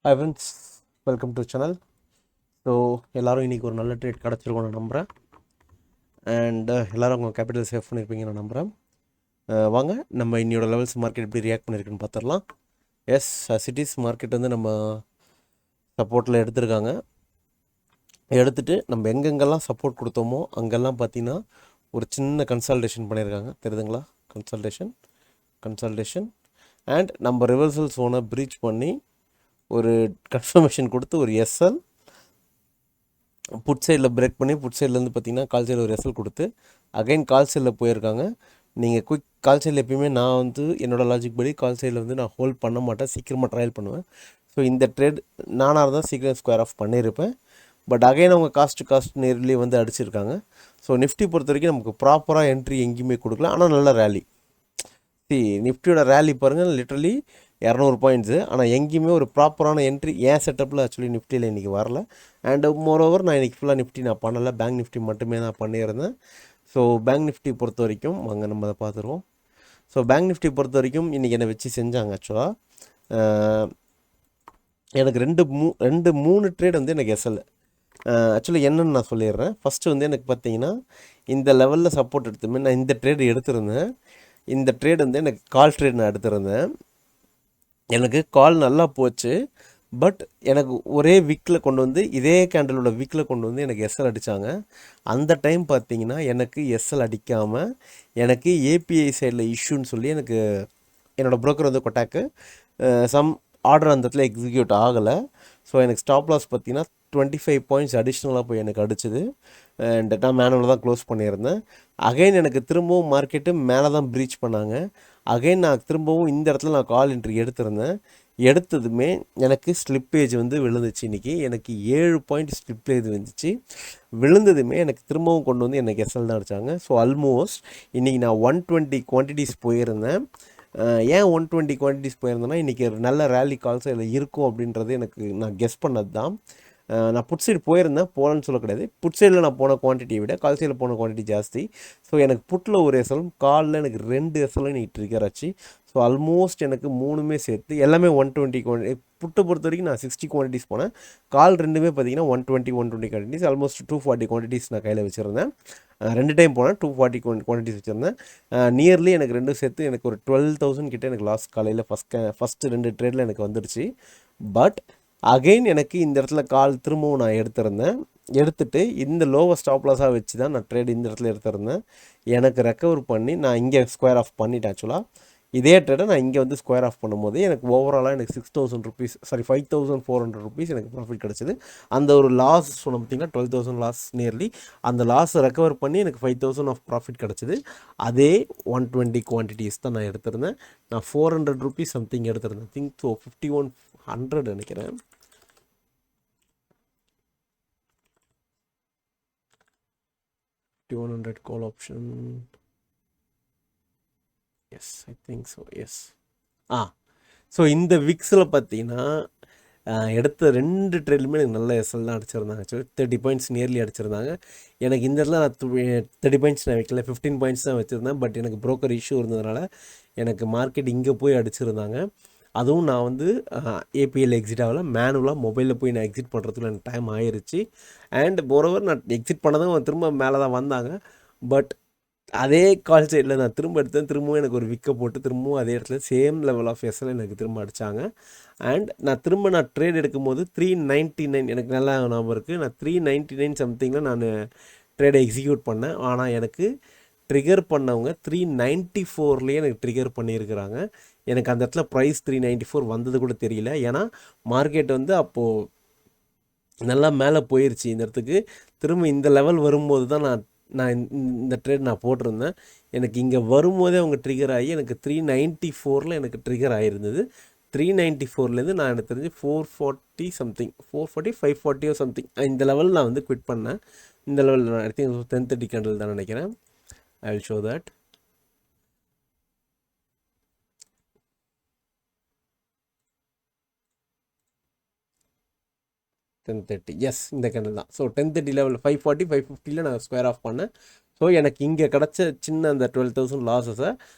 Hi friends, welcome to channel. So எல்லோரும் இன்றைக்கி ஒரு நல்ல ட்ரேட் கிடச்சிருக்கோம் நான் நம்புகிறேன். அண்ட் எல்லோரும் உங்கள் கேபிட்டல் சேவ் பண்ணியிருப்பீங்க நான் நம்புகிறேன். வாங்க நம்ம இன்னையோட லெவல்ஸ் மார்க்கெட் எப்படி ரியாக்ட் பண்ணியிருக்குன்னு பார்த்துடலாம். எஸ், சிட்டிஸ் மார்க்கெட் வந்து நம்ம சப்போர்ட்டில் எடுத்திருக்காங்க. எடுத்துகிட்டு நம்ம எங்கெங்கெல்லாம் சப்போர்ட் கொடுத்தோமோ அங்கெல்லாம் பார்த்தீங்கன்னா ஒரு சின்ன கன்சல்டேஷன் பண்ணியிருக்காங்க. தெரியுதுங்களா? கன்சல்டேஷன் அண்ட் நம்ம ரிவர்சல் ஜோனை ப்ரீச் பண்ணி ஒரு கன்ஃபர்மேஷன் கொடுத்து ஒரு எஸ்எல் புட் சைடில் பிரேக் பண்ணி புட் சைட்லேருந்து பார்த்தீங்கன்னா கால் சைடில் ஒரு எஸ்எல் கொடுத்து அகைன் கால் சைடில் போயிருக்காங்க. நீங்கள் குயிக் கால் சைடில் எப்பயுமே நான் வந்து என்னோடய லாஜிக் படி கால் சைடில் வந்து நான் ஹோல்ட் பண்ண மாட்டேன், சீக்கிரமாக ட்ரையல் பண்ணுவேன். ஸோ இந்த ட்ரேட் நானாக இருந்தால் சீக்கிரம் ஸ்கொயர் ஆஃப் பண்ணியிருப்பேன். பட் அகைன் அவங்க காஸ்ட் நேர்லேயே வந்து அடிச்சிருக்காங்க. ஸோ நிஃப்டி பொறுத்த வரைக்கும் நமக்கு ப்ராப்பராக என்ட்ரி எங்கேயுமே கொடுக்கல, ஆனால் நல்ல ரேலி. நிஃப்டியோட ரேலி பாருங்கள், லிட்ரலி 200 பாயிண்ட்ஸு. ஆனால் எங்கேயுமே ஒரு ப்ராப்பரான என்ட்ரி ஏன் செட்டப்பில் ஆக்சுவலி நிஃப்டியில் இன்றைக்கி வரல. அண்டு மோரோவர் நான் இன்றைக்கி ஃபுல்லாக நிஃப்டி நான் பண்ணலை, பேங்க் நிஃப்டி மட்டுமே நான் பண்ணியிருந்தேன். ஸோ பேங்க் நிஃப்டி பொறுத்த வரைக்கும் வாங்க நம்ம அதை பார்த்துருவோம். ஸோ பேங்க் நிஃப்டி பொறுத்த வரைக்கும் இன்றைக்கி என்னை வச்சு செஞ்சாங்க. ஆக்சுவலாக எனக்கு ரெண்டு மூணு ட்ரேட் வந்து எனக்கு எஸ்எல். ஆக்சுவலி என்னன்னு நான் சொல்லிடுறேன். ஃபஸ்ட்டு வந்து எனக்கு பார்த்தீங்கன்னா இந்த லெவலில் சப்போர்ட் எடுத்துமே நான் இந்த ட்ரேடு எடுத்திருந்தேன். இந்த ட்ரேட் வந்து எனக்கு கால் ட்ரேட் நான் எடுத்திருந்தேன். எனக்கு கால் நல்லா போச்சு. பட் எனக்கு ஒரே வீக்கில் கொண்டு வந்து இதே கேண்டலோட வீக்கில் கொண்டு வந்து எனக்கு எஸ்எல் அடித்தாங்க. அந்த டைம் பார்த்தீங்கன்னா எனக்கு எஸ்எல் அடிக்காமல் எனக்கு ஏபிஐ சைடில் இஷ்யூன்னு சொல்லி எனக்கு என்னோடய ப்ரோக்கர் வந்து கொட்டாக்கு சம் ஆர்டர் அந்த இடத்துல எக்ஸிக்யூட் ஆகலை. ஸோ எனக்கு ஸ்டாப் லாஸ் பார்த்தீங்கன்னா 25 பாயிண்ட்ஸ் அடிஷ்னலாக போய் எனக்கு அடிச்சுது. அண்ட் நான் மேனுவலாக தான் க்ளோஸ் பண்ணியிருந்தேன். அகைன் எனக்கு திரும்பவும் மார்க்கெட்டு மேலே தான் ப்ரீச் பண்ணாங்க. அகைன் நான் திரும்பவும் இந்த இடத்துல நான் கால் என்ட்ரி எடுத்திருந்தேன். எடுத்ததுமே எனக்கு ஸ்லிப்பேஜ் வந்து விழுந்துச்சு. இன்றைக்கி எனக்கு 7 பாயிண்ட் ஸ்லிப்பேஜ் வந்துச்சு. விழுந்ததுமே எனக்கு திரும்பவும் கொண்டு வந்து எனக்கு எஸ்எல் தான் அடித்தாங்க. ஸோ ஆல்மோஸ்ட் இன்றைக்கி நான் 120 குவான்டிட்டிஸ் போயிருந்தேன். ஏன் 120 குவான்டிட்டிஸ் போயிருந்தேன்னா இன்றைக்கி நல்ல ரேலி கால்ஸ் இதில் இருக்கும் அப்படின்றது எனக்கு நான் கெஸ் பண்ணது தான். நான் புட் சைடு போயிருந்தேன், போகலன்னு சொல்ல கிடையாது. புட் சைடில் நான் போன குவான்டிட்டியை விட கால் சைடில் போன குவான்டிட்டி ஜாஸ்தி. ஸோ எனக்கு புட்டில் ஒரு எஸ்எலும் காலில் எனக்கு 2 எஸ்எலும் இன்றைக்கி ட்ரிகர் ஆச்சு. ஸோ ஆல்மோஸ்ட் எனக்கு மூணுமே சேர்த்து எல்லாமே 120 குவான்டிட்டி. புட்டை பொறுத்த வரைக்கும் நான் 60 குவான்டிட்டிஸ் போனேன். கால் ரெண்டுமே பார்த்தீங்கன்னா 120 குவான்டிட்டிஸ், ஆல்மோஸ்ட் 240 குவான்டிட்டிஸ் நான் கையில் வச்சுருந்தேன். 2 டைம் போனேன், 240 குவான்டிட்டிஸ் வச்சுருந்தேன். நியர்லி எனக்கு ரெண்டும் சேர்த்து எனக்கு ஒரு 12,000 கிட்டே எனக்கு லாஸ் காலையில் ஃபஸ்ட்டு 2 ட்ரேடில் எனக்கு வந்துடுச்சு. பட் அகெயின் எனக்கு இந்த இடத்துல கால் திரும்பவும் நான் எடுத்துகிட்டு இந்த லோவர் ஸ்டாப் லாஸாக வச்சு தான் நான் ட்ரேட் இந்த இடத்துல எடுத்திருந்தேன். எனக்கு ரெக்கவர் பண்ணி நான் இங்கே ஸ்கொயர் ஆஃப் பண்ணிட்டேன். ஆக்சுவலாக இதே ட்ரேடை நான் இங்கே வந்து ஸ்கொயர் ஆஃப் பண்ணும்போது எனக்கு ஓவராலாக எனக்கு 6,000 ருபீஸ், 5,400 ருபீஸ் எனக்கு ப்ராஃபிட் கிடச்சிது. அந்த ஒரு லாஸ் சொன்ன பார்த்தீங்கன்னா 12,000 லாஸ் நியர்லி, அந்த லாஸை ரெக்கவர் பண்ணி எனக்கு 5,000 ஆஃப் ப்ராஃபிட் கிடச்சிது. அதே 120 குவான்டிட்டிஸ் தான் நான் எடுத்திருந்தேன். நான் 400 ருபீஸ் சம்திங் எடுத்திருந்தேன். திங்க் ஸோ 5100 நினைக்கிறேன். 5100 call option. Yes, I think so. Yes. So இந்த விக்ஸில் பார்த்தீங்கன்னா எடுத்த 2 ட்ரேட்லுமே எனக்கு நல்ல எஸ்எல் தான் அடிச்சிருந்தாங்க. ஆக்சுவலி 30 பாயிண்ட்ஸ் நியர்லி அடிச்சிருந்தாங்க. எனக்கு இந்த இடத்துல நான் 30 பாயிண்ட்ஸ் நான் வைக்கல, 15 பாயிண்ட்ஸ் தான் வச்சுருந்தேன். பட் எனக்கு ப்ரோக்கர் இஷ்யூ இருந்ததுனால எனக்கு மார்க்கெட் இங்கே போய் அடிச்சிருந்தாங்க. அதுவும் நான் வந்து ஏபிஎல் எக்ஸிட் ஆகலை, மேனுவலாக மொபைலில் போய் நான் எக்ஸிட் பண்ணுறதுக்கு எனக்கு டைம் ஆயிடுச்சு. அண்ட் மோரோவர் நான் எக்ஸிட் பண்ணதும் திரும்ப மேலே தான் வந்தாங்க. பட் அதே கால் சைடில் நான் திரும்ப எடுத்தேன். திரும்பவும் எனக்கு ஒரு விக்கை போட்டு திரும்பவும் அதே இடத்துல சேம் லெவல் ஆஃப் எஸ்எல் எனக்கு திரும்ப அடித்தாங்க. அண்ட் நான் ட்ரேட் எடுக்கும்போது 399 எனக்கு நல்லா ஞாபகம் இருக்குது. நான் 399 சம்திங்கில் நான் ட்ரேடை எக்ஸிக்யூட் பண்ணேன். ஆனால் எனக்கு ட்ரிகர் பண்ணவங்க 394லேயே எனக்கு ட்ரிகர் பண்ணியிருக்கிறாங்க. எனக்கு அந்த இடத்துல ப்ரைஸ் 394 வந்தது கூட தெரியல. ஏன்னா மார்க்கெட் வந்து அப்போது நல்லா மேலே போயிடுச்சு. இந்த இடத்துக்கு திரும்ப இந்த லெவல் வரும்போது தான் நான் இந்த ட்ரேட் நான் போட்டிருந்தேன். எனக்கு இங்கே வரும்போதே அவங்க ட்ரிகர் ஆகி எனக்கு 394 எனக்கு ட்ரிகர் ஆகிருந்தது. 394லேருந்து நான் எனக்கு தெரிஞ்சு 440 சம்திங், 440 540 சம்திங் இந்த லெவலில் நான் வந்து குவிட் பண்ணேன். இந்த லெவலில் நான் ஐ திங்க் 1030 கேண்டில் தான் நினைக்கிறேன். I will show that. Yes, இந்த கேண்டில் தான். ஸோ 1030 லெவல் 540 550 நான் ஸ்கொயர் ஆஃப் பண்ணேன். ஸோ எனக்கு இங்கே கிடச்ச சின்ன அந்த 12,000 லாஸஸை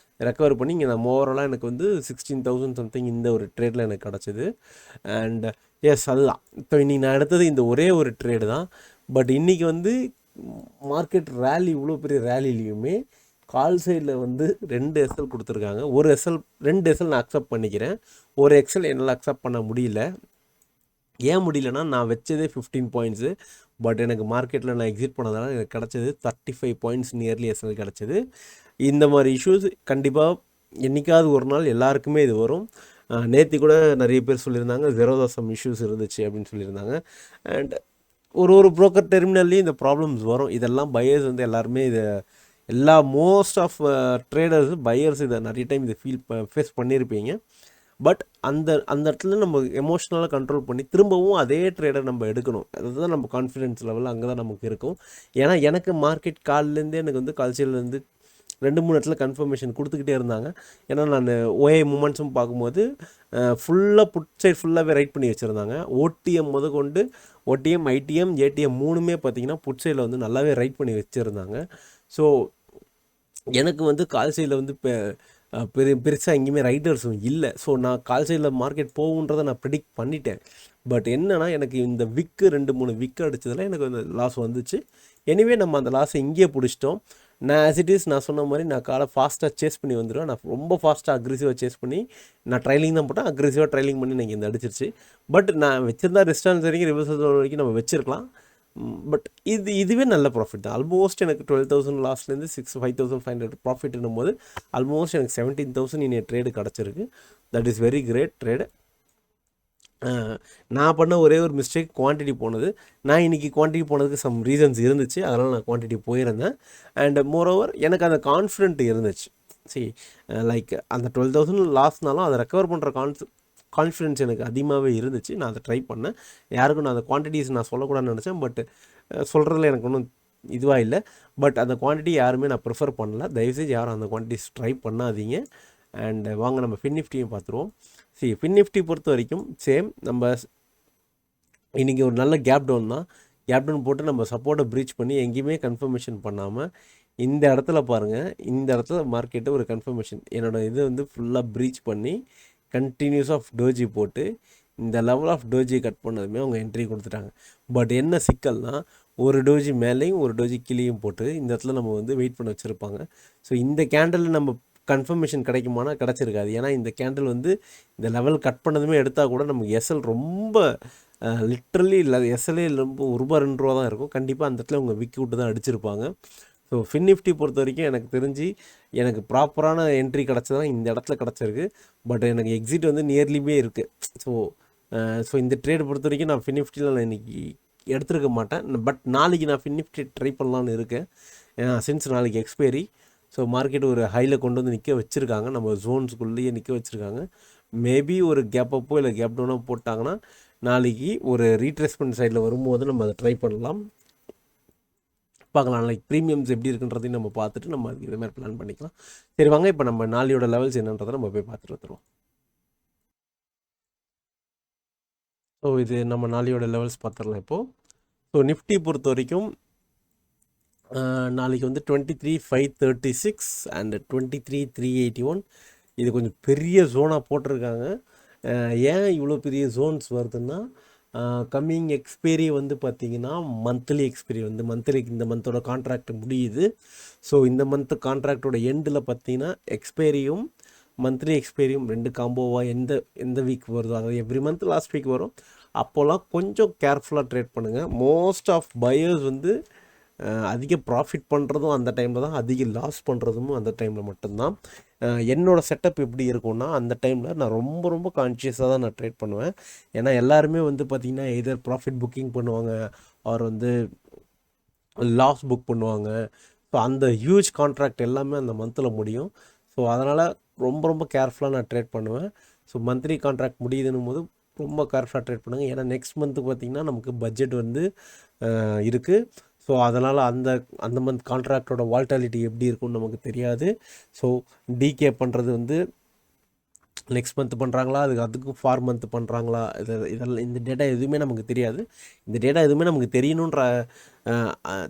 ரெக்கவர் பண்ணி இங்கே நான் ஓவராலாக எனக்கு வந்து 16,000 சம்திங் இந்த ஒரு ட்ரேடில் எனக்கு கிடச்சிது. அண்ட் எஸ் அதுதான். இப்போ இன்றைக்கி நான் எடுத்தது இந்த ஒரே ஒரு ட்ரேடு தான். பட் இன்றைக்கி வந்து மார்க்கெட் ரேலி இவ்வளோ பெரிய ரேலிலையுமே கால் சைடில் வந்து 2 எஸ்எல் கொடுத்துருக்காங்க. ஒரு எஸ்எல் 2 எஸ்எல் நான் அக்செப்ட் பண்ணிக்கிறேன். ஒரு எக்ஸல் என்னால் அக்செப்ட் பண்ண முடியல. ஏன் முடியலன்னா நான் வச்சதே 15 பாயிண்ட்ஸு. பட் எனக்கு மார்க்கெட்டில் நான் எக்ஸிட் பண்ணதால் எனக்கு கிடச்சது 35 பாயிண்ட்ஸ் நியர்லி எஸ்எல் கிடச்சிது. இந்த மாதிரி இஷ்யூஸ் கண்டிப்பாக என்றைக்காவது ஒரு நாள் எல்லாருக்குமே இது வரும். நேற்று கூட நிறைய பேர் சொல்லியிருந்தாங்க ஜெரோதாசம் இஷ்யூஸ் இருந்துச்சு அப்படின்னு சொல்லியிருந்தாங்க. அண்ட் ஒரு ப்ரோக்கர் டெர்மினல்லையும் இந்த ப்ராப்ளம்ஸ் வரும். இதெல்லாம் பையர்ஸ் வந்து எல்லாருமே இதை மோஸ்ட் ஆஃப் ட்ரேடர்ஸ் பையர்ஸ் இதை நிறைய டைம் இதை ஃபேஸ் பண்ணியிருப்பீங்க. பட் அந்த இடத்துல நம்ம எமோஷ்னலாக கண்ட்ரோல் பண்ணி திரும்பவும் அதே ட்ரேடர் நம்ம எடுக்கணும். அதுதான் நம்ம கான்ஃபிடென்ஸ் லெவல் அங்கே தான் நமக்கு இருக்கும். ஏன்னா எனக்கு மார்க்கெட் கால்லேருந்தே எனக்கு வந்து கால்சைட்லேருந்து 2-3 இடத்துல கன்ஃபர்மேஷன் கொடுத்துக்கிட்டே இருந்தாங்க. ஏன்னா நான் ஓஏ மூமெண்ட்ஸும் பார்க்கும்போது ஃபுல்லாக புட் சைட் ஃபுல்லாகவே ரைட் பண்ணி வச்சுருந்தாங்க. ஓடிஎம் கொண்டு ஓடிஎம், ஐடிஎம், ஏடிஎம் 3மே பார்த்திங்கன்னா புட் சைடில் வந்து நல்லாவே ரைட் பண்ணி வச்சுருந்தாங்க. ஸோ எனக்கு வந்து கால் சைடில் வந்து இப்போ பெருசாக எங்கேயுமே ரைடர்ஸும் இல்லை. ஸோ நான் கால் சைடில் மார்க்கெட் போகுன்றதை நான் ப்ரிடிக்ட் பண்ணிட்டேன். பட் என்னென்னா எனக்கு இந்த விக்கு 2-3 விக்கு அடித்ததில் எனக்கு அந்த லாஸ் வந்துச்சு. எனிவே நம்ம அந்த லாஸை இங்கேயே பிடிச்சிட்டோம். நான் ஆஸ் இட் இஸ் நான் சொன்ன மாதிரி நான் காலை ஃபாஸ்ட்டாக சேஸ் பண்ணி வந்துடுவேன். நான் ரொம்ப ஃபாஸ்ட்டாக அக்ரெசிவாக சேஸ் பண்ணி நான் ட்ரைலிங் தான் போட்டேன். அக்ரெசிவாக ட்ரைலிங் பண்ணி எனக்கு இந்த அடிச்சிருச்சு. பட் நான் வச்சுருந்தா ரெஸ்டாரன்ஸ் வரைக்கும் ரிவர்சல் வரைக்கும் நம்ம வச்சுருக்கலாம். பட் இதுவே நல்ல ப்ராஃபிட் தான். ஆல்மோஸ்ட் எனக்கு 12,000 லாஸ்ட்லேருந்து 5,500 ப்ராஃபிட்னும் போது ஆல்மோஸ்ட் எனக்கு 17,000 இனி ட்ரேடு கிடச்சிருக்கு. That is very great trade. நான் பண்ண ஒரே ஒரு மிஸ்டேக் குவான்டிட்டி போனது. நான் இன்றைக்கி குவான்டிட்டி போனதுக்கு சம் ரீசன்ஸ் இருந்துச்சு. அதனால் நான் குவான்டிட்டி போயிருந்தேன். அண்ட் மோரோவர் எனக்கு அந்த கான்ஃபிடென்ட் இருந்துச்சு. சரி லைக் அந்த 12,000 லாஸ்னாலும் அதை ரெக்கவர் பண்ணுற கான்ஃபிடென்ஸ் எனக்கு அதிகமாகவே இருந்துச்சு. நான் அதை ட்ரை பண்ணேன். யாருக்கும் நான் அந்த குவான்டிட்டிஸ் நான் சொல்லக்கூடாதுன்னு நினச்சேன். பட் சொல்கிறதுல எனக்கு ஒன்றும் இதுவாக இல்லை. பட் அந்த குவான்டிட்டி யாருமே நான் ப்ரிஃபர் பண்ணல. தயவுசெய்து யாரும் அந்த குவான்டிட்டிஸ் ட்ரை பண்ணாதீங்க. அண்ட் வாங்க நம்ம ஃபின் நிஃப்டியும் பார்த்துருவோம். ஃபின் நிஃப்டி பொறுத்த வரைக்கும் சேம். நம்ம இன்றைக்கி ஒரு நல்ல கேப் டவுன் தான். கேப் டவுன் போட்டு நம்ம சப்போர்ட்டை ப்ரீச் பண்ணி எங்கேயுமே கன்ஃபர்மேஷன் பண்ணாமல் இந்த இடத்துல பாருங்கள், இந்த இடத்துல மார்க்கெட்டு ஒரு கன்ஃபர்மேஷன் என்னோடய இது வந்து ஃபுல்லாக ப்ரீச் பண்ணி கண்டினியூஸ் ஆஃப் டோஜி போட்டு இந்த லெவல் ஆஃப் டோஜி கட் பண்ணதுமே அவங்க என்ட்ரி கொடுத்துட்டாங்க. பட் என்ன சிக்கல்னால் ஒரு டோஜி மேலேயும் ஒரு டோஜி கீழேயும் போட்டு இந்த இடத்துல நம்ம வந்து வெயிட் பண்ண வச்சுருப்பாங்க. ஸோ இந்த கேண்டலில் நம்ம கன்ஃபர்மேஷன் கிடைக்குமானா கிடச்சிருக்காது. ஏன்னா இந்த கேண்டில் வந்து இந்த லெவல் கட் பண்ணதுமே எடுத்தால் கூட நமக்கு எஸ்எல் ரொம்ப லிட்ரலி இல்லை, எஸ்எல்ஏ ரொம்ப ₹1-2 தான் இருக்கும். கண்டிப்பாக அந்த இடத்துல அவங்க விக்கி விட்டு தான் அடிச்சிருப்பாங்க. ஸோ ஃபின் நிஃப்டி பொறுத்த வரைக்கும் எனக்கு தெரிஞ்சு எனக்கு ப்ராப்பரான என்ட்ரி கிடச்சதான் இந்த இடத்துல கிடச்சிருக்கு. பட் எனக்கு எக்ஸிட் வந்து நியர்லியுமே இருக்குது. ஸோ இந்த ட்ரேட் பொறுத்த வரைக்கும் நான் ஃபின் நிஃப்டியில் நான் இன்றைக்கி எடுத்துருக்க மாட்டேன். பட் நாளைக்கு நான் ஃபின் நிஃப்டி ட்ரை பண்ணலான்னு இருக்கேன். சின்ஸ் நாளைக்கு எக்ஸ்பைரி. ஸோ மார்க்கெட் ஒரு ஹையில் கொண்டு வந்து நிற்க வச்சுருக்காங்க. நம்ம ஜோன்ஸுக்குள்ளேயே நிற்க வச்சுருக்காங்க. மேபி ஒரு கேப் அப்போ இல்லை கேப் டவுனோ போட்டாங்கன்னா நாளைக்கு ஒரு ரீட்ரேஸ்மெண்ட் சைடில் வரும்போது நம்ம அதை ட்ரை பண்ணலாம். பார்க்கலாம் லைக் ப்ரீமியம்ஸ் எப்படி இருக்குன்றதையும் நம்ம பார்த்துட்டு நம்ம அதுக்கு இதே மாதிரி பிளான் பண்ணிக்கலாம். சரி வாங்க இப்போ நம்ம நாளையோட லெவல்ஸ் என்னன்றதை நம்ம போய் பார்த்துட்டு வந்துடுவோம். ஸோ இது நம்ம நாளையோட லெவல்ஸ் பார்த்துடலாம் இப்போது. ஸோ நிஃப்டி பொறுத்த வரைக்கும் நாளைக்கு வந்து 23,536 அண்ட் 23,381. இது கொஞ்சம் பெரிய ஜோனாக போட்டிருக்காங்க. ஏன் இவ்வளோ பெரிய ஜோன்ஸ் வருதுன்னா கம்மிங் எக்ஸ்பைரி வந்து பார்த்திங்கன்னா மந்த்லி எக்ஸ்பைரி வந்து இந்த மந்தோட கான்ட்ராக்ட் முடியுது. ஸோ இந்த மந்த்து கான்ட்ராக்டோட எண்டில் பார்த்திங்கன்னா எக்ஸ்பைரியும் மந்த்லி எக்ஸ்பைரியும் 2 காம்போவாக எந்த வீக் வருதோ, அதாவது எவ்ரி மந்த் லாஸ்ட் வீக் வரும். அப்போல்லாம் கொஞ்சம் கேர்ஃபுல்லாக ட்ரேட் பண்ணுங்கள். மோஸ்ட் ஆஃப் பையர்ஸ் வந்து அதிக ப்ராஃபிட் பண்ணுறதும் அந்த டைமில் தான், அதிக லாஸ் பண்ணுறதும் அந்த டைமில் மட்டும்தான். என்னோடய செட்டப் எப்படி இருக்கும்னா அந்த டைமில் நான் ரொம்ப கான்ஷியஸாக தான் நான் ட்ரேட் பண்ணுவேன். ஏன்னா எல்லாருமே வந்து பார்த்திங்கன்னா எதர் ப்ராஃபிட் புக்கிங் பண்ணுவாங்க ஆர் வந்து லாஸ் புக் பண்ணுவாங்க. ஸோ அந்த ஹியூஜ் கான்ட்ராக்ட் எல்லாமே அந்த மந்தில் முடியும். ஸோ அதனால் ரொம்ப கேர்ஃபுல்லாக நான் ட்ரேட் பண்ணுவேன். ஸோ மந்த்லி கான்ட்ராக்ட் முடியுதுன்னும் போது ரொம்ப கேர்ஃபுல்லாக ட்ரேட் பண்ணுங்கள். ஏன்னா நெக்ஸ்ட் மந்த்துக்கு பார்த்திங்கன்னா நமக்கு பட்ஜெட் வந்து இருக்குது. ஸோ அதனால் அந்த மந்த் கான்ட்ராக்டோட வால்டாலிட்டி எப்படி இருக்குன்னு நமக்கு தெரியாது. ஸோ டிகே பண்ணுறது வந்து நெக்ஸ்ட் மந்த் பண்ணுறாங்களா, அதுக்கும் 4 மந்த் பண்ணுறாங்களா, இதெல்லாம் இந்த டேட்டா எதுவுமே நமக்கு தெரியாது. இந்த டேட்டா எதுவுமே நமக்கு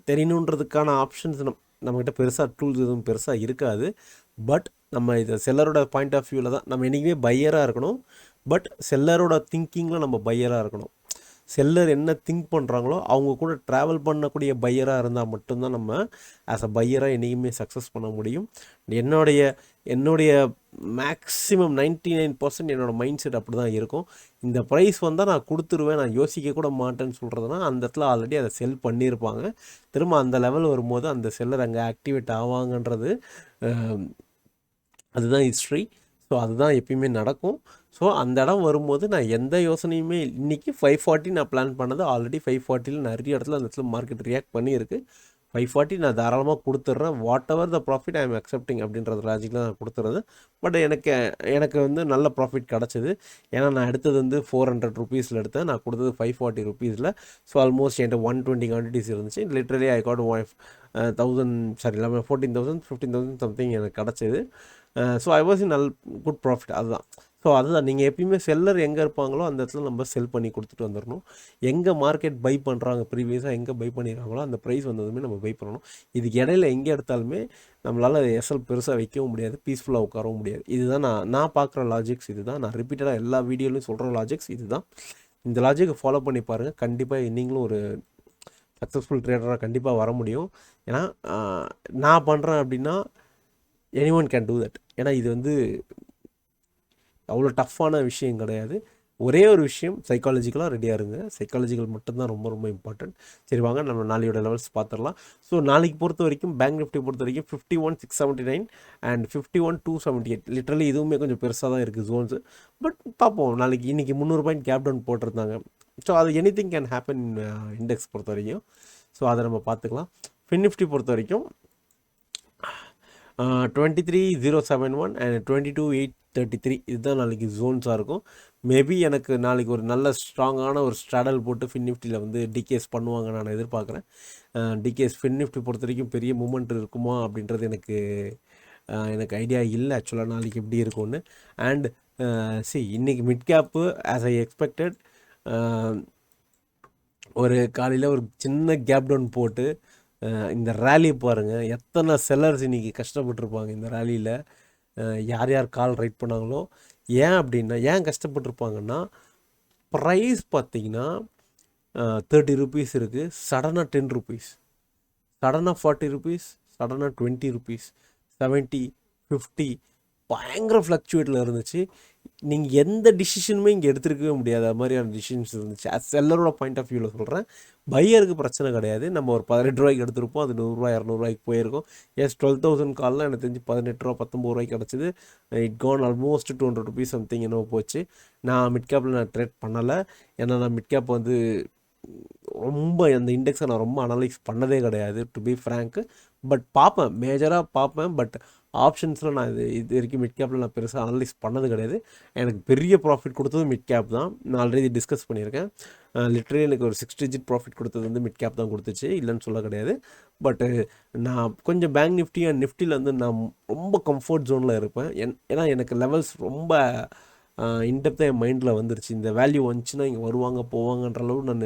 தெரியணுன்றதுக்கான ஆப்ஷன்ஸ் நம்மக்கிட்ட பெருசாக டூல்ஸ் எதுவும் பெருசாக இருக்காது. பட் நம்ம இதை செல்லரோட பாயிண்ட் ஆஃப் வியூவில் தான் நம்ம என்றைக்குமே பையராக இருக்கணும். பட் செல்லரோட திங்கிங்கில் நம்ம பையராக இருக்கணும். செல்லர் என்ன திங்க் பண்ணுறாங்களோ அவங்க கூட ட்ராவல் பண்ணக்கூடிய பையராக இருந்தால் மட்டும்தான் நம்ம ஆஸ் அ பையராக என்றைக்குமே சக்ஸஸ் பண்ண முடியும். என்னுடைய என்னுடைய மேக்ஸிமம் 99% என்னோடய மைண்ட் செட் அப்படி தான் இருக்கும். இந்த ப்ரைஸ் வந்தால் நான் கொடுத்துருவேன், நான் யோசிக்க கூட மாட்டேன்னு சொல்கிறதுனா அந்த இடத்துல ஆல்ரெடி அதை செல் பண்ணியிருப்பாங்க. திரும்ப அந்த லெவல் வரும்போது அந்த செல்லர் அங்கே ஆக்டிவேட் ஆவாங்கன்றது அதுதான் ஹிஸ்ட்ரி. ஸோ அதுதான் எப்பயுமே நடக்கும். ஸோ அந்த இடம் வரும்போது நான் எந்த யோசனையுமே இன்றைக்கி 540 நான் பிளான் பண்ணது ஆல்ரெடி 540 நிறைய இடத்துல அந்த இடத்துல மார்க்கெட் ரியாக்ட் பண்ணியிருக்கு. 540 நான் தாராளமாக கொடுத்துட்றேன். What ever the profit I am accepting அப்படின்றது லாஜிக்கில் நான் கொடுத்துறது. பட் எனக்கு வந்து நல்ல ப்ராஃபிட் கிடச்சிது. ஏன்னா நான் எடுத்தது வந்து 400 ருபீஸில் எடுத்தேன், நான் கொடுத்தது 540 ருபீஸில். ஸோ ஆல்மோஸ்ட் என்கிட்ட 120 குவான்டிட்டிஸ் இருந்துச்சு. லிட்ரலி ஐ காட் 14,000 15,000 சம்திங் எனக்கு கிடச்சிது. So I was in good profit. அதுதான். ஸோ அதுதான் நீங்கள் எப்பயுமே செல்லர் எங்கே இருப்பாங்களோ அந்த இடத்துல நம்ம செல் பண்ணி கொடுத்துட்டு வந்துடணும். எங்கே மார்க்கெட் பை பண்ணுறாங்க, ப்ரீவியஸாக எங்கே பை பண்ணிடுறாங்களோ அந்த ப்ரைஸ் வந்ததுமே நம்ம பை பண்ணணும். இதுக்கு இடையில எங்கே எடுத்தாலுமே நம்மளால் எஸ்எல் பெருசாக வைக்கவும் முடியாது, பீஸ்ஃபுல்லாக உட்காரவும் முடியாது. இதுதான் நான் பார்க்குற லாஜிக்ஸ். இதுதான் நான் ரிப்பீட்டடாக எல்லா வீடியோலையும் சொல்கிற லாஜிக்ஸ். இதுதான். இந்த லாஜிக்கை ஃபாலோ பண்ணி பாருங்கள். கண்டிப்பாக நீங்களும் ஒரு சக்ஸஸ்ஃபுல் ட்ரேடராக கண்டிப்பாக வர முடியும். ஏன்னா நான் பண்ணுறேன் அப்படின்னா எனிஒன் கேன் டூ தட். ஏன்னா இது வந்து அவ்வளோ டஃப்பான விஷயம் கிடையாது. ஒரே ஒரு விஷயம், சைக்காலஜிக்கலாக ரெடியாக இருங்க. சைக்காலஜிக்கல் மட்டும்தான் ரொம்ப ரொம்ப இம்பார்ட்டன்ட். சரி வாங்க நம்ம நாளையோட லெவல்ஸ் பார்த்துடலாம். ஸோ நாளைக்கு பொறுத்த வரைக்கும் பேங்க் நிஃப்டி பொறுத்த வரைக்கும் 51,679 அண்ட் 51,278. லிட்டரலி இதுவுமே கொஞ்சம் பெருசாக தான் இருக்குது ஜோன்ஸு. பட் பார்ப்போம். நாளைக்கு இன்றைக்கி 300 பாயிண்ட் கேப் டவுன் போட்டிருந்தாங்க. ஸோ அது எனிதிங் கேன் ஹேப்பன் இண்டெக்ஸ் பொறுத்த வரைக்கும். ஸோ அதை நம்ம பார்த்துக்கலாம். ஃபின் நிஃப்டி பொறுத்த வரைக்கும் 23,071 அண்ட் 22,833 இதுதான் நாளைக்கு ஜோன்ஸாக இருக்கும். மேபி எனக்கு நாளைக்கு ஒரு நல்ல ஸ்ட்ராங்கான ஒரு ஸ்ட்ராடல் போட்டு ஃபின் நிஃப்டியில் வந்து டிகேஸ் பண்ணுவாங்க நான் எதிர்பார்க்குறேன். டிகேஸ் ஃபின் நிஃப்டி பொறுத்த வரைக்கும் பெரிய மூமெண்ட் இருக்குமா அப்படின்றது எனக்கு ஐடியா இல்லை ஆக்சுவலாக நாளைக்கு எப்படி இருக்கும்னு. அண்ட் இன்றைக்கி mid gap as I expected ஒரு காலையில் ஒரு சின்ன கேப் டவுன் போட்டு இந்த ரேலி பாருங்கள், எத்தனை செல்லர்ஸ் இன்றைக்கி கஷ்டப்பட்டுருப்பாங்க இந்த ரேலியில். யார் யார் கால் ரைட் பண்ணாங்களோ. ஏன் கஷ்டப்பட்டுருப்பாங்கன்னா ப்ரைஸ் பார்த்திங்கன்னா 30 ருபீஸ் இருக்குது, சடனாக 10 ருபீஸ், சடனாக 40 ருபீஸ், சடனாக 20 ருபீஸ், 70, 50 பயங்கர ஃப்ளக்சுவேட்டில் இருந்துச்சு. நீங்கள் எந்த டிசிஷனுமே இங்கே எடுத்துருக்கவே முடியாத மாதிரியான டிசிஷன்ஸ் இருந்துச்சு. செல்லரோட பாயிண்ட் ஆஃப் வியூவில் சொல்கிறேன். பையருக்கு பிரச்சனை கிடையாது. நம்ம ஒரு 18 ரூபாய்க்கு எடுத்திருப்போம், அது 100 200 போயிருக்கும். 12,000 கால்லாம் எனக்கு தெரிஞ்சு 18 19 கிடச்சிது. It gone almost 200 rupees something என்னவோ போச்சு. நான் மிட் கேப்பில் நான் ட்ரேட் பண்ணலை. ஏன்னா நான் மிட் கேப் வந்து ரொம்ப அந்த இண்டெக்ஸை நான் ரொம்ப அனலைஸ் பண்ணதே கிடையாது டு பி ஃப்ரேங்க்கு. பட் பார்ப்பேன், மேஜராக பார்ப்பேன். பட் ஆப்ஷன்ஸில் நான் இது வரைக்கும் மிட் கேப்பில் நான் பெருசாக அனலைஸ் பண்ணது கிடையாது. எனக்கு பெரிய ப்ராஃபிட் கொடுத்தது மிட் கேப் தான். நான் ஆல்ரெடி டிஸ்கஸ் பண்ணியிருக்கேன். லிட்டரலி எனக்கு ஒரு 6 டிஜிட் ப்ராஃபிட் கொடுத்தது வந்து மிட் கேப் தான் கொடுத்துச்சு, இல்லைன்னு சொல்ல கிடையாது. பட்டு நான் கொஞ்சம் பேங்க் நிஃப்டி அண்ட் நிஃப்டியில் வந்து நான் ரொம்ப கம்ஃபர்ட் ஜோனில் இருப்பேன். ஏன்னா எனக்கு லெவல்ஸ் ரொம்ப இன்டெப்த்தாக என் மைண்டில் வந்துருச்சு. இந்த வேல்யூ வந்துச்சுன்னா இங்கே வருவாங்க போவாங்கன்ற அளவு நான்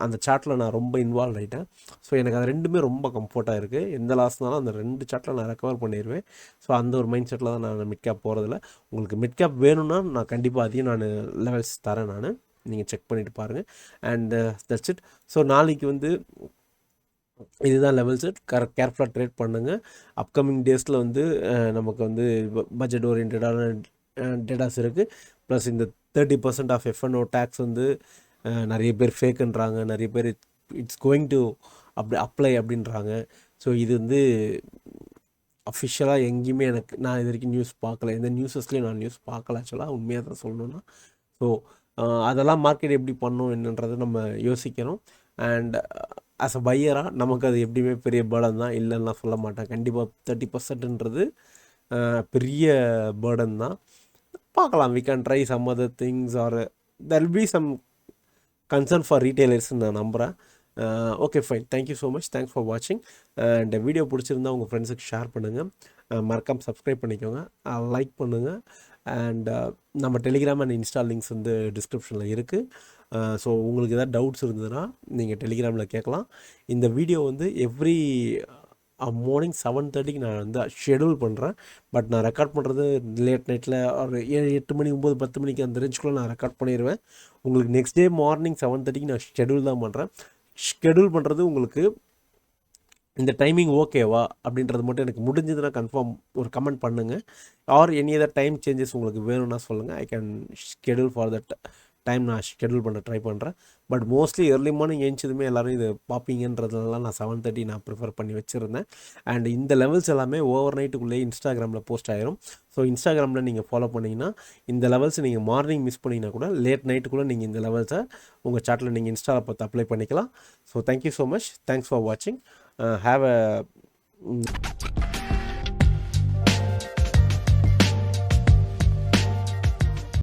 அந்த சார்ட்டில் நான் ரொம்ப இன்வால்வ் ஆகிட்டேன். ஸோ எனக்கு அது ரெண்டுமே ரொம்ப கம்ஃபர்ட்டாக இருக்குது. எந்த லாஸ்னாலும் அந்த 2 சார்ட்டில் நான் ரெக்கவர் பண்ணிடுவேன். ஸோ அந்த ஒரு மைண்ட் செட்டில் தான் நான் மிட் கேப் போகிறதில்ல. உங்களுக்கு மிட் கேப் வேணும்னா நான் கண்டிப்பாக அதையும் நான் லெவல்ஸ் தரேன். நீங்கள் செக் பண்ணிவிட்டு பாருங்கள். And that's it. ஸோ நாளைக்கு வந்து இதுதான் லெவல்ஸு. கேர்ஃபுல்லாக ட்ரேட் பண்ணுங்கள். அப்கமிங் டேஸில் வந்து நமக்கு வந்து பட்ஜெட் ஓரியன்டான டேட்டாஸ் இருக்குது. ப்ளஸ் இந்த 30% ஆஃப் எஃப்என்ஓ டேக்ஸ் வந்து நிறைய பேர் ஃபேக்குன்றாங்க, நிறைய பேர் இட்ஸ் கோயிங் டு அப்ளை அப்படின்றாங்க. ஸோ இது வந்து அஃபிஷியலாக எங்கேயுமே நான் இது வரைக்கும் நியூஸ் பார்க்கல. எந்த நியூஸஸ்லேயும் நான் நியூஸ் பார்க்கல ஆக்சுவலாக, உண்மையாக தான் சொல்லணுன்னா. ஸோ அதெல்லாம் மார்க்கெட் எப்படி பண்ணும் என்னன்றது நம்ம யோசிக்கணும். அண்ட் ஆஸ் அ பையராக நமக்கு அது எப்படியுமே பெரிய பேர்டன் தான், இல்லைன்னா சொல்ல மாட்டேன். கண்டிப்பாக 30%ன்றது பெரிய பேர்டன் தான். பார்க்கலாம். We can try some other things are there will be some concern for ரீட்டைலர்ஸ்ன்னு நான் நம்புகிறேன். Okay fine. Thank you so much. Thanks for வாட்சிங். இந்த வீடியோ பிடிச்சிருந்தா உங்கள் ஃப்ரெண்ட்ஸுக்கு ஷேர் பண்ணுங்கள். மறக்காமல் சப்ஸ்கிரைப் பண்ணிக்கோங்க, லைக் பண்ணுங்கள். அண்ட் நம்ம டெலிகிராம் அண்ட் இன்ஸ்டா லிங்க்ஸ் வந்து டிஸ்கிரிப்ஷனில் இருக்குது. ஸோ உங்களுக்கு எதாவது டவுட்ஸ் இருந்ததுன்னா நீங்கள் டெலிகிராமில் கேட்கலாம். இந்த வீடியோ வந்து எவ்ரி மார்னிங் 7:30க்கு நான் வந்து ஷெடியூல் பண்ணுறேன். பட் நான் ரெக்கார்ட் பண்ணுறது லேட் நைட்டில் ஒரு 7-8 மணி 9-10 மணிக்கு அந்த ரேஞ்சுக்குள்ளே நான் ரெக்கார்ட் பண்ணிடுவேன். உங்களுக்கு நெக்ஸ்ட் டே மார்னிங் 7:30க்கு நான் ஷெடியூல் தான் பண்ணுறேன். ஷெடியூல் பண்ணுறது உங்களுக்கு இந்த டைமிங் ஓகேவா அப்படின்றது மட்டும் எனக்கு முடிஞ்சதுன்னா கன்ஃபார்ம் ஒரு கமெண்ட் பண்ணுங்கள். Or any other time changes உங்களுக்கு வேணும்னா சொல்லுங்கள். I can schedule for that time நான் ஷெடியூல் பண்ண ட்ரை பண்ணுறேன். பட் மோஸ்ட்லி ஏர்லி மார்னிங் ஏஞ்சதுமே எல்லோரும் இது பார்ப்பீங்கன்றதுனால நான் 7:30 நான் ப்ரிஃபர் பண்ணி வச்சுருந்தேன். அண்ட் இந்த லெவல்ஸ் எல்லாமே ஓவர் நைட்டுக்குள்ளேயே இன்ஸ்டாகிராமில் போஸ்ட் ஆயிரும். ஸோ இன்ஸ்டாகிராமில் நீங்கள் ஃபாலோ பண்ணிங்கன்னா இந்த லெவல்ஸ் நீங்கள் மார்னிங் மிஸ் பண்ணிங்கன்னா கூட லேட் நைட்டுக்குள்ளே நீங்கள் இந்த லெவல்ஸை உங்கள் சாட்டில் நீங்கள் இன்ஸ்டாவில் பார்த்து அப்ளை பண்ணிக்கலாம். So thank you so much. Thanks for வாட்சிங். Have a